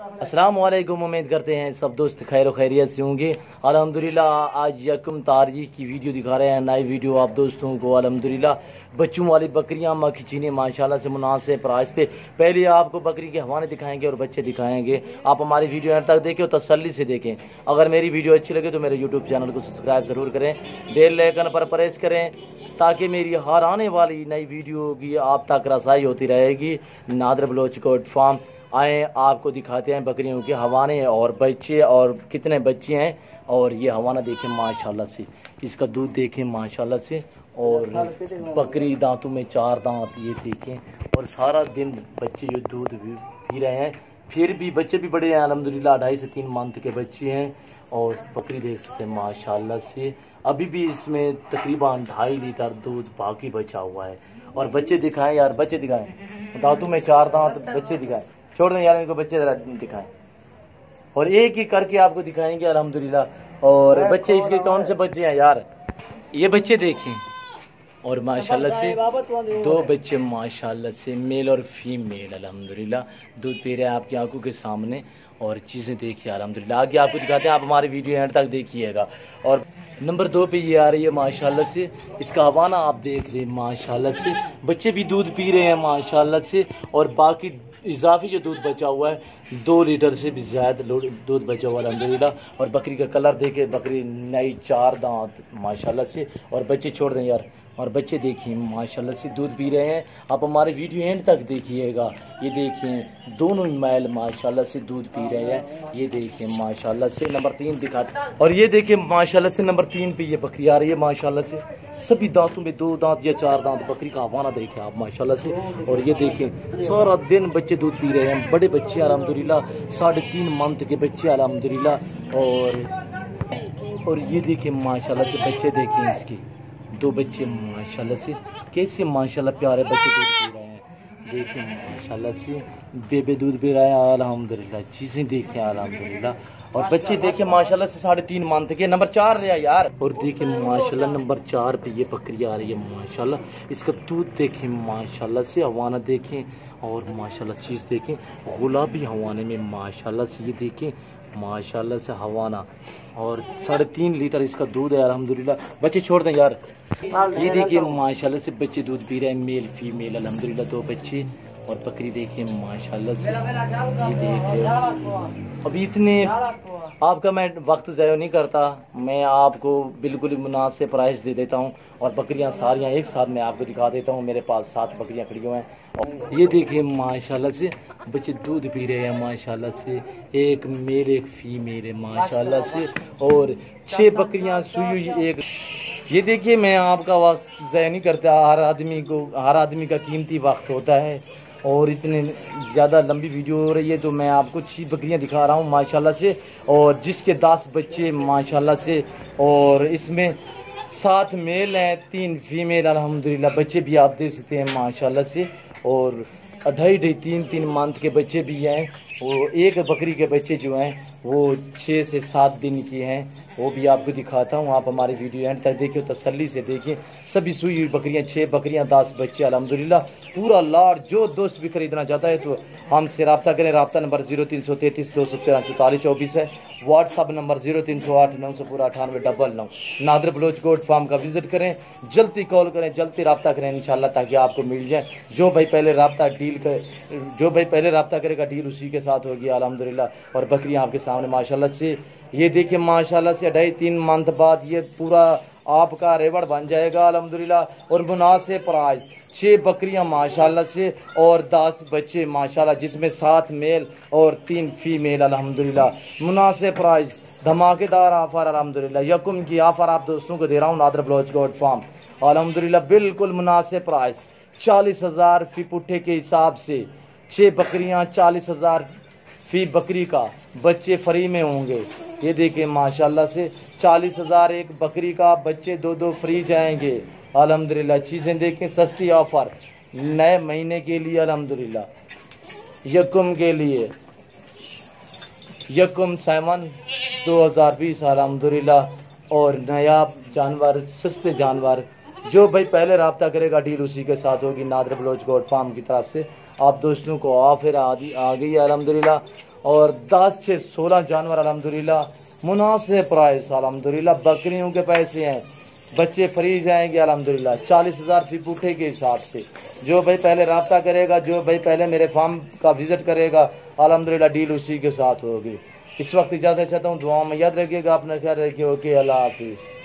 अस्सलाम वालेकुम। उम्मीद करते हैं सब दोस्त खैर खैरियत से होंगे। अल्हम्दुलिल्लाह आज यकम तारीख की वीडियो दिखा रहे हैं, नई वीडियो आप दोस्तों को। अल्हम्दुलिल्लाह बच्चों वाली बकरियां मखचीनी माशाल्लाह से मुनासिब प्राइस पे। पहले आपको बकरी के हवाने दिखाएंगे और बच्चे दिखाएंगे। आप हमारी वीडियो यहाँ तक देखें और तसल्ली से देखें। अगर मेरी वीडियो अच्छी लगे तो मेरे यूट्यूब चैनल को सब्सक्राइब ज़रूर करें, बेल आइकन पर प्रेस करें ताकि मेरी हर आने वाली नई वीडियो की आप तक रसाई होती रहेगी। नादर बलोच गोट फार्म आए, आपको दिखाते हैं बकरियों के हवाने और बच्चे और कितने बच्चे हैं। और ये हवाना देखें माशाल्लाह से, इसका दूध देखें माशाल्लाह से। और बकरी दांतों में 4 दांत ये देखें। और सारा दिन बच्चे जो दूध भी पी रहे हैं, फिर भी बच्चे भी बड़े हैं अल्हम्दुलिल्लाह, 2.5 से 3 मंथ के बच्चे हैं। और बकरी देख सकते हैं माशाल्लाह से, अभी भी इसमें तकरीबन 2.5 लीटर दूध बाकी बचा हुआ है। और बच्चे दिखाएं यार, बच्चे दिखाएं, दांतों में 4 दांत, बच्चे दिखाएं। छोड़ दें यार इनको, बच्चे जरा दिखाएं और एक ही करके आपको दिखाएंगे अल्हम्दुलिल्लाह। और बच्चे इसके कौन से बच्चे हैं यार, ये बच्चे देखें। और माशाल्लाह से 2 बच्चे माशाल्लाह से, मेल और फीमेल अल्हम्दुलिल्लाह दूध पी रहे हैं आपकी आंखों के सामने। और चीज़ें देखिए अल्हम्दुलिल्लाह, आगे आपको दिखाते हैं, आप हमारी वीडियो एंड तक देखिएगा। और नंबर 2 पे ये आ रही है माशाल्लाह से, इसका हवाना आप देख रहे हैं माशाल्लाह से। बच्चे भी दूध पी रहे हैं माशाल्लाह से। और बाकी इजाफी जो दूध बचा हुआ है 2 लीटर से भी ज़्यादा दूध बचा हुआ है अल्हम्दुलिल्लाह। और बकरी का कलर देखे, बकरी नई 4 दांत माशाल्लाह से। और बच्चे छोड़ दें यार, और बच्चे देखिए माशाल्लाह से दूध पी रहे हैं। आप हमारे वीडियो एंड तक देखिएगा। ये देखें दोनों मैल माशाल्लाह से दूध पी रहे हैं। ये देखें माशाल्लाह से। नंबर 3 दिखाते, और ये देखें माशाल्लाह से नंबर 3 पे ये बकरी आ रही है माशाल्लाह से। सभी दांतों में 2 दांत या 4 दांत, बकरी का हवाना देखें आप माशाल्लाह से। और ये देखें सारा दिन बच्चे दूध पी रहे हैं, बड़े बच्चे अल्हम्दुलिल्लाह, 3.5 मंथ के बच्चे अल्हम्दुलिल्लाह। और ये देखें माशाल्लाह से, बच्चे देखें इसके 2 बच्चे माशाल्लाह से, कैसे माशाल्लाह प्यारे बच्चे दूध पी रहे हैं। देखें माशाल्लाह से बेबे दूध पी रहा है अल्हम्दुलिल्लाह। चीज़ें देखें अल्हम्दुलिल्लाह। और बच्चे देखें माशाल्लाह से 3.5 मंथ के। नंबर 4 रहा यार। और देखें माशाल्लाह नंबर 4 पे ये बकरी आ रही है माशाल्लाह। इसका दूध देखें माशाल्लाह से, हवाना देखें और माशाल्लाह चीज़ देखें, गुलाबी हवाने में माशाल्लाह से। ये देखें माशाल्लाह से हवाना। और 3.5 लीटर इसका दूध है अल्हम्दुलिल्लाह। बच्चे छोड़ दें यार, ये देखिए माशाल्लाह से बच्चे दूध पी रहे हैं, मेल फीमेल अल्हम्दुलिल्लाह 2 बच्चे। और बकरी देखिए माशाल्लाह से, ये देख रहे हो। अभी इतने आपका मैं वक्त ज़ाया नहीं करता, मैं आपको बिल्कुल मुनासिब प्राइस दे देता हूँ। और बकरियाँ सारियाँ एक साथ मैं आपको दिखा देता हूँ। मेरे पास 7 बकरियाँ खड़ी हुई हैं। और ये देखिए माशाल्लाह से बच्चे दूध पी रहे हैं माशाल्लाह से, एक मेल एक फीमेल है माशाल्लाह से। और 6 बकरियाँ सुई हुई एक। ये देखिए मैं आपका वक्त ज़ाया नहीं करता, हर आदमी का कीमती वक्त होता है। और इतने ज़्यादा लंबी वीडियो हो रही है तो मैं आपको 6 बकरियां दिखा रहा हूं माशाल्लाह से। और जिसके 10 बच्चे माशाल्लाह से। और इसमें 7 मेल हैं, 3 फीमेल अल्हम्दुलिल्लाह। बच्चे भी आप देख सकते हैं माशाल्लाह से। और 2.5-3 मंथ के बच्चे भी हैं। वो एक बकरी के बच्चे जो हैं वो 6 से 7 दिन के हैं, वो भी आपको दिखाता हूँ। आप हमारी वीडियो एंड तक देखिए, तसल्ली से देखिए। सभी सुई हुई बकरियाँ, 6 बकरियाँ 10 बच्चे अल्हम्दुलिल्लाह, पूरा लार। जो दोस्त भी खरीदना चाहता है तो हमसे रब्ता करें। रब्ता नंबर 0333 213 44 24 है। WhatsApp number 0308 998 Nadir Baloch goat farm का विजिट करें। जल्दी कॉल करें, जल्दी रब्ता करें इंशाल्लाह, ताकि आपको मिल जाए। जो भाई पहले रब्ता करेगा डील उसी के साथ होगी अल्हम्दुलिल्लाह। और बकरियाँ आपके सामने माशाल्लाह से, ये देखिए माशाल्लाह से 2.5-3 मंथ बाद ये पूरा आपका रेवड़ बन जाएगा अल्हम्दुलिल्लाह। और मुनासिब प्राइस, 6 बकरियां माशाल्लाह से और 10 बच्चे माशाल्लाह, जिसमें 7 मेल और 3 फीमेल अल्हम्दुलिल्लाह। मुनासिब प्राइस, धमाकेदार ऑफर अल्हम्दुलिल्लाह। यकुम की ऑफर आप दोस्तों को दे रहा हूँ नादर बलोच गोट फार्म अल्हम्दुलिल्लाह, बिल्कुल मुनासिब प्राइस। 40,000 फी पुट्ठे के हिसाब से 6 बकरियां, 40,000 फी बकरी का, बच्चे फ्री में होंगे। ये देखिए माशाल्लाह से 40,000 एक बकरी का, बच्चे 2 फ्री जाएंगे अल्हम्दुलिल्लाह। चीज़ें देखें, सस्ती ऑफर नए महीने के लिए अल्हम्दुलिल्लाह, यकुम के लिए, यकुम 7 2020 अल्हम्दुलिल्लाह। और नया जानवर, सस्ते जानवर, जो भाई पहले रब्ता करेगा डील उसी के साथ होगी नादर बलोच गोट फार्म की तरफ से। आप दोस्तों को ऑफर आ गई है अल्हम्दुलिल्लाह। और 10 से 16 जानवर अल्हम्दुलिल्लाह मुनासिब प्राइस अल्हम्दुलिल्लाह। बकरियों के पैसे हैं, बच्चे फ्री जाएंगे अल्हम्दुलिल्लाह 40,000 फी बूटे के हिसाब से। जो भाई पहले रब्ता करेगा, जो भाई पहले मेरे फार्म का विजिट करेगा अल्हम्दुलिल्लाह डील उसी के साथ होगी। इस वक्त इजाज़त चाहता हूँ, दुआ में याद रखिएगा, अपना ख्याल रखिए। ओके, अल्लाह हाफिज़।